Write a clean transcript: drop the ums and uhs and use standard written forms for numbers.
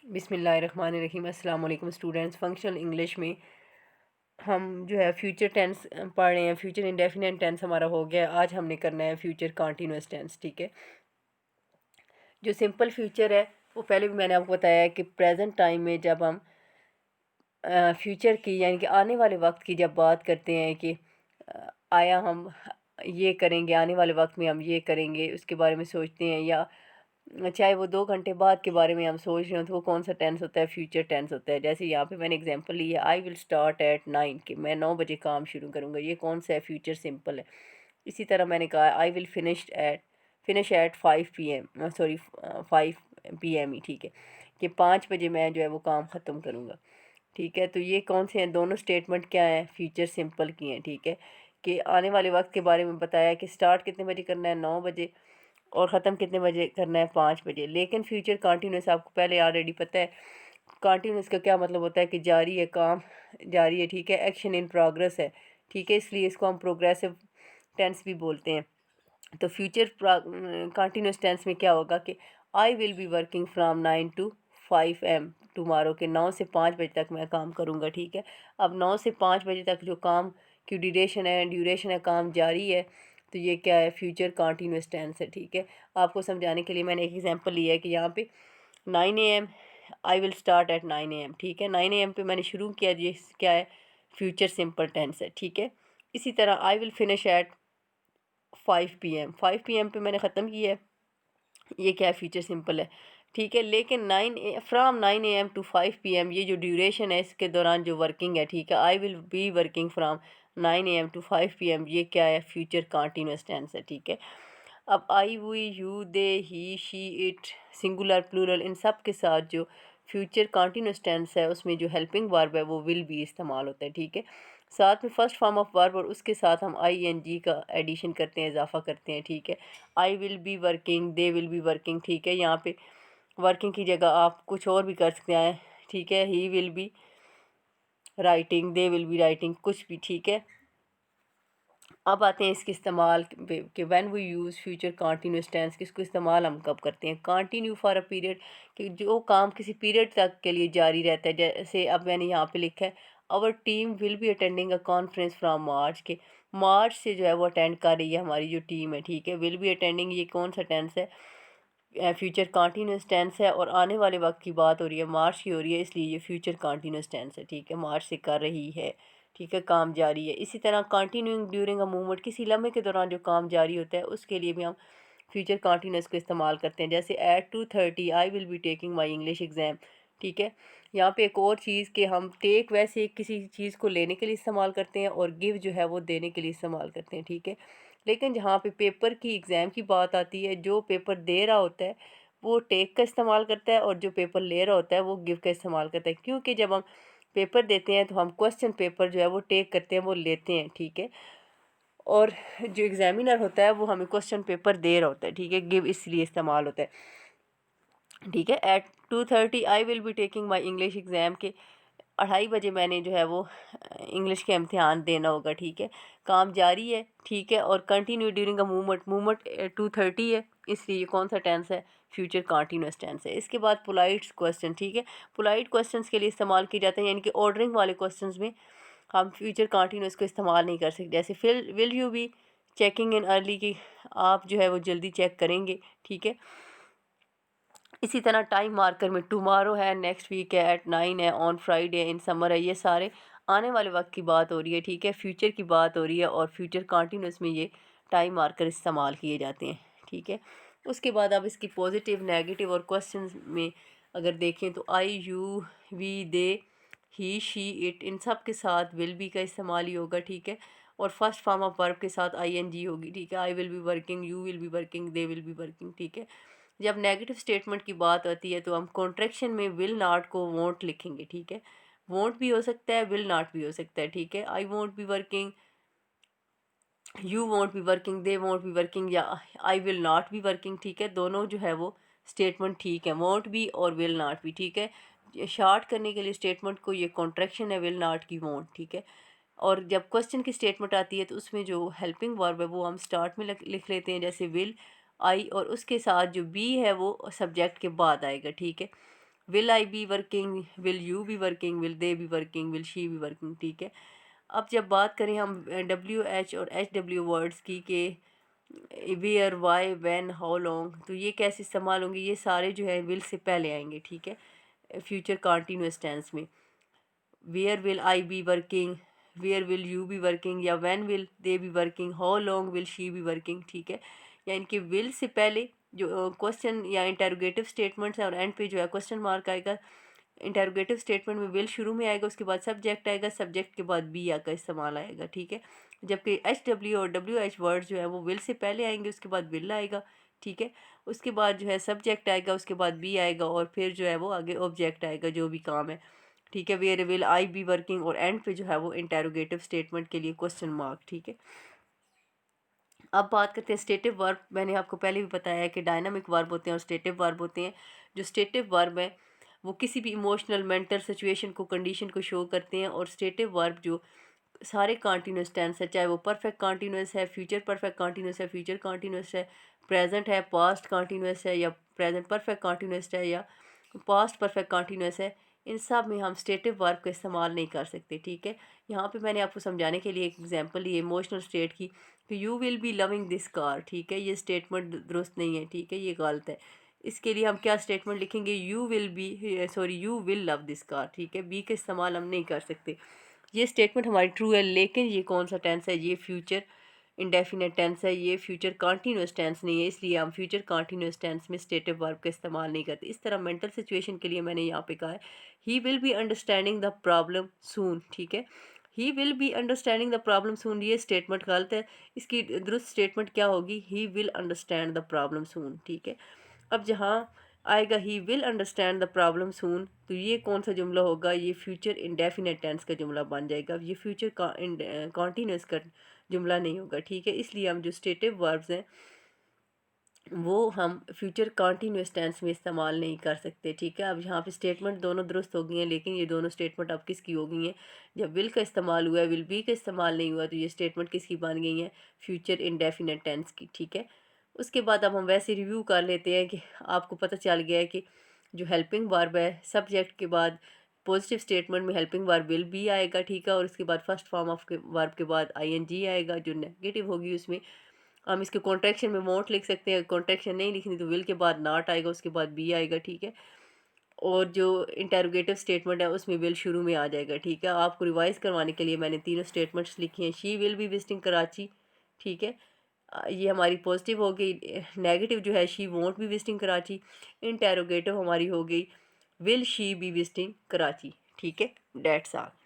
बिस्मिल्लाहिर्रहमानिर्रहीम। अस्सलाम वालेकुम स्टूडेंट्स। फंक्शनल इंग्लिश में हम जो है फ्यूचर टेंस पढ़ रहे हैं। फ्यूचर इंडेफिनिट टेंस हमारा हो गया। आज हमने करना है फ्यूचर कंटिन्यूअस टेंस। ठीक है, जो सिंपल फ्यूचर है वो पहले भी मैंने आपको बताया है कि प्रेजेंट टाइम में जब हम फ्यूचर की यानी कि आने वाले वक्त की जब बात करते हैं कि आया हम ये करेंगे, आने वाले वक्त में हम ये करेंगे, उसके बारे में सोचते हैं, या चाहे वो 2 घंटे बाद के बारे में हम सोच रहे हो, तो वो कौन सा टेंस होता है? फ्यूचर टेंस होता है। जैसे यहाँ पे मैंने एग्जांपल ली है, आई विल स्टार्ट एट 9, कि मैं 9 बजे काम शुरू करूँगा। ये कौन सा है? फ्यूचर सिंपल है। इसी तरह मैंने कहा I will finish at 5 PM, sorry 5 PM ही, ठीक है, कि 5 बजे मैं जो है वो काम ख़त्म करूँगा। ठीक है, तो ये कौन से हैं? दोनों स्टेटमेंट क्या हैं? फ्यूचर सिंपल की हैं। ठीक है, कि आने वाले वक्त के बारे में बताया कि स्टार्ट कितने बजे करना है? 9 बजे, और ख़त्म कितने बजे करना है? 5 बजे। लेकिन फ्यूचर कंटिन्यूस आपको पहले ऑलरेडी पता है। कंटिन्यूस का क्या मतलब होता है? कि जारी है, काम जारी है। ठीक है, एक्शन इन प्रोग्रेस है। ठीक है, इसलिए इसको हम प्रोग्रेसिव टेंस भी बोलते हैं। तो फ्यूचर कंटिन्यूस टेंस में क्या होगा कि आई will be working from 9 to 5 AM tomorrow, के 9 से 5 बजे तक मैं काम करूँगा। ठीक है, अब 9 से 5 बजे तक जो काम की ड्यूरेशन है, काम जारी है, तो ये क्या है? फ्यूचर कंटिन्यूस टेंस है। ठीक है, आपको समझाने के लिए मैंने एक एग्जांपल लिया है कि यहाँ पे 9 AM, I will start at 9 AM। ठीक है, 9 AM पे मैंने शुरू किया, ये क्या है? फ्यूचर सिंपल टेंस है। ठीक है, इसी तरह I will finish at 5 PM, 5 PM पे मैंने ख़त्म किया है, ये क्या है? फ्यूचर सिंपल है। ठीक है, लेकिन फ्राम 9 AM to 5 PM, ये जो ड्यूरेशन है इसके दौरान जो वर्किंग है, ठीक है, आई will be working from 9 AM to 5 PM, ये क्या है? फ्यूचर कंटिन्यूस टेंस है। ठीक है, अब I, we, you, they, he, she, it, singular, plural, इन सब के साथ जो फ्यूचर कंटिन्यूस टेंस है उसमें जो हेल्पिंग वर्ब है वो विल बी इस्तेमाल होता है। ठीक है, साथ में फर्स्ट फॉर्म ऑफ वर्ब और उसके साथ हम ING का एडिशन करते हैं, इजाफा करते हैं। ठीक है, आई will B working, they will be working. ठीक है, यहाँ पे वर्किंग की जगह आप कुछ और भी कर सकते हैं। ठीक है, he will be writing, they will be writing, कुछ भी। ठीक है, अब आते हैं इसके इस्तेमाल पे कि when we use future continuous tense, किसको इस्तेमाल हम कब करते हैं? कंटिन्यू फॉर अ पीरियड, कि जो काम किसी पीरियड तक के लिए जारी रहता है। जैसे अब मैंने यहाँ पे लिखा है our team will be attending a conference from March, के मार्च से जो है वो अटेंड कर रही है हमारी जो टीम है। ठीक है, विल बी अटेंडिंग, ये कौन सा टेंस है? फ्यूचर कंटिन्यूस टेंस है, और आने वाले वक्त की बात हो रही है, मार्च की हो रही है, इसलिए ये फ्यूचर कंटिन्यूस टेंस है। ठीक है, मार्च से कर रही है। ठीक है, काम जारी है। इसी तरह कंटिन्यूइंग ड्यूरिंग अ मूवमेंट, किसी लम्हे के दौरान जो काम जारी होता है उसके लिए भी हम फ्यूचर कंटिन्यूस को इस्तेमाल करते हैं। जैसे at 2:30 I will be taking my English exam. ठीक है, यहाँ पे एक और चीज़ कि हम टेक वैसे किसी चीज़ को लेने के लिए इस्तेमाल करते हैं, और गिव जो है वो देने के लिए इस्तेमाल करते हैं। ठीक है, लेकिन जहाँ पे पेपर की एग्ज़ाम की बात आती है, जो पेपर दे रहा होता है वो टेक का इस्तेमाल करता है, और जो पेपर ले रहा होता है वो गिव का इस्तेमाल करता है। क्योंकि जब हम पेपर देते हैं तो हम क्वेश्चन पेपर जो है वो टेक करते हैं, वो लेते हैं। ठीक है, और जो एग्जामिनर होता है वो हमें क्वेश्चन पेपर दे रहा होता है। ठीक है, गिव इसलिए इस्तेमाल होता है। ठीक है, at 2:30 I will be taking my English exam, के 2:30 बजे मैंने जो है वो इंग्लिश का इम्तिहान देना होगा। ठीक है, काम जारी है। ठीक है, और कंटिन्यू ड्यूरिंग अ मूवमेंट 2:30 है, इसलिए ये कौन सा टेंस है? फ्यूचर कंटिन्यूस टेंस है। इसके बाद पोलाइट क्वेश्चन। ठीक है, पोलाइट क्वेश्चंस के लिए इस्तेमाल किए जाते हैं, यानी कि ऑर्डरिंग वाले क्वेश्चंस में हम फ्यूचर कंटिन्यूस को इस्तेमाल नहीं कर सकते। जैसे will you be checking in early, की आप जो है वो जल्दी चेक करेंगे। ठीक है, इसी तरह टाइम मार्कर में टुमारो है, नेक्स्ट वीक है, एट 9 है, ऑन फ्राइडे, इन समर है, ये सारे आने वाले वक्त की बात हो रही है। ठीक है, फ्यूचर की बात हो रही है, और फ्यूचर कंटिन्यूस में ये टाइम मार्कर इस्तेमाल किए जाते हैं। ठीक है, उसके बाद अब इसकी पॉजिटिव, नेगेटिव और क्वेश्चन में अगर देखें तो I, you, we, they, he, she, it, इन सब के साथ विल बी का इस्तेमाल ही होगा। ठीक है, और फर्स्ट फॉर्म ऑफ वर्ब के साथ ING होगी। ठीक है, आई will B working, you will be working, they will be working. ठीक है, जब नेगेटिव स्टेटमेंट की बात आती है तो हम कॉन्ट्रैक्शन में विल नॉट को वोंट लिखेंगे। ठीक है, वोंट भी हो सकता है, विल नॉट भी हो सकता है। ठीक है, I won't be working, you won't be working, they won't be working, या I will not be working. ठीक है, दोनों जो है वो स्टेटमेंट ठीक है, वोंट भी और विल नॉट भी। ठीक है, शॉर्ट करने के लिए स्टेटमेंट को, ये कॉन्ट्रैक्शन है विल नॉट की, वोंट। ठीक है, और जब क्वेश्चन की स्टेटमेंट आती है तो उसमें जो हेल्पिंग वर्ब है वो हम स्टार्ट में लिख लेते हैं, जैसे विल, आई, और उसके साथ जो बी है वो सब्जेक्ट के बाद आएगा। ठीक है, will I be working, will you be working, will they be working, will she be working, ठीक है। अब जब बात करें हम डब्ल्यू एच और एच डब्ल्यू वर्ड्स की के where, why, when, how long, तो ये कैसे इस्तेमाल होंगे, ये सारे जो है विल से पहले आएंगे, ठीक है, फ्यूचर कंटिन्यूअस टेंस में। Where will I be working, where will you be working, या when will they be working, how long will she be working, ठीक है। या इनके विल से पहले जो क्वेश्चन या इंटेरोगेटिव स्टेटमेंट्स हैं और एंड पे जो है क्वेश्चन मार्क आएगा। इंटेरोगेटिव स्टेटमेंट में विल शुरू में आएगा, उसके बाद सब्जेक्ट आएगा, सब्जेक्ट के बाद बी का इस्तेमाल आएगा, ठीक है। जबकि एच डब्ल्यू और डब्ल्यू एच वर्ड जो है वो विल से पहले आएंगे, उसके बाद विल आएगा, ठीक है। उसके बाद जो है सब्जेक्ट आएगा, उसके बाद बी आएगा, और फिर जो है वो आगे ऑब्जेक्ट आएगा जो भी काम है, ठीक है। Where will I be working, और एंड पे जो है वो इंटेरोगेटिव स्टेटमेंट के लिए क्वेश्चन मार्क, ठीक है। अब बात करते हैं स्टेटिव वर्ब। मैंने आपको पहले भी बताया है कि डायनामिक वर्ब होते हैं और स्टेटिव वर्ब होते हैं। जो स्टेटिव वर्ब है वो किसी भी इमोशनल, मेंटल सिचुएशन को, कंडीशन को शो करते हैं, और स्टेटिव वर्ब जो सारे कॉन्टीन्यूस टेंस है, चाहे वो परफेक्ट कॉन्टीन्यूस है, फ्यूचर परफेक्ट कॉन्टीन्यूस है, फ्यूचर कॉन्टीन्यूस है, प्रेजेंट है, पास्ट कॉन्टीन्यूस है, या प्रेजेंट परफेक्ट कॉन्टीन्यूस है, या पास्ट परफेक्ट कॉन्टीन्यूस है, इन सब में हम स्टेटिव वर्ब का इस्तेमाल नहीं कर सकते, ठीक है। यहाँ पे मैंने आपको समझाने के लिए एक एग्जांपल ली इमोशनल स्टेट की, कि you will be loving this car, ठीक है, ये स्टेटमेंट दुरुस्त नहीं है, ठीक है, ये गलत है। इसके लिए हम क्या स्टेटमेंट लिखेंगे, you will be, sorry, you will love this car, ठीक है, बी का इस्तेमाल हम नहीं कर सकते। ये स्टेटमेंट हमारी ट्रू है, लेकिन ये कौन सा टेंस है, ये फ्यूचर इंडेफिनेट टेंस है, ये फ्यूचर कॉन्टीन्यूस टेंस नहीं है, इसलिए हम फ्यूचर कॉन्टीन्यूस टेंस में स्टेटिव वर्ब का इस्तेमाल नहीं करते। इस तरह मेंटल सिचुएशन के लिए मैंने यहाँ पे कहा है he will be understanding the problem soon, ठीक है। He will be understanding the problem soon, ये स्टेटमेंट गलत है। इसकी दुरुस्त स्टेटमेंट क्या होगी, he will understand the problem soon, ठीक है। अब जहाँ आएगा he will understand the problem soon, तो ये कौन सा जुमला होगा, ये फ्यूचर इंडेफिनेट टेंस का जुमला बन जाएगा, ये फ्यूचर कॉन्टीन्यूस का जुमला नहीं होगा, ठीक है। इसलिए हम जो स्टेटिव वर्ब्स हैं वो हम फ्यूचर कॉन्टीन्यूस टेंस में इस्तेमाल नहीं कर सकते, ठीक है। अब यहाँ पे स्टेटमेंट दोनों दुरुस्त हो गई हैं, लेकिन ये दोनों स्टेटमेंट अब किसकी हो गई हैं, जब विल का इस्तेमाल हुआ है, विल बी का इस्तेमाल नहीं हुआ, तो ये स्टेटमेंट किसकी बन गई हैं, फ्यूचर इंडेफिनेट टेंस की, ठीक है। उसके बाद अब हम वैसे रिव्यू कर लेते हैं कि आपको पता चल गया है कि जो हेल्पिंग वर्ब है, सब्जेक्ट के बाद पॉजिटिव स्टेटमेंट में हेल्पिंग वर्ब विल बी आएगा, ठीक है, और उसके बाद फर्स्ट फॉर्म ऑफ के वर्ब के बाद आईएनजी आएगा। जो नेगेटिव होगी उसमें हम इसके कॉन्ट्रैक्शन में वोंट लिख सकते हैं, कॉन्ट्रैक्शन नहीं लिखनी तो विल के बाद नॉट आएगा, उसके बाद बी आएगा, ठीक है। और जो इंटेरोगेटिव स्टेटमेंट है उसमें विल शुरू में आ जाएगा, ठीक है। आपको रिवाइज करवाने के लिए मैंने तीनों स्टेटमेंट्स लिखी हैं। She will be visiting Karachi, ठीक है, ये हमारी पॉजिटिव हो गई। नेगेटिव जो है she won't be visiting Karachi. Interrogative हमारी हो गई will she be visiting Karachi, ठीक है। That's all.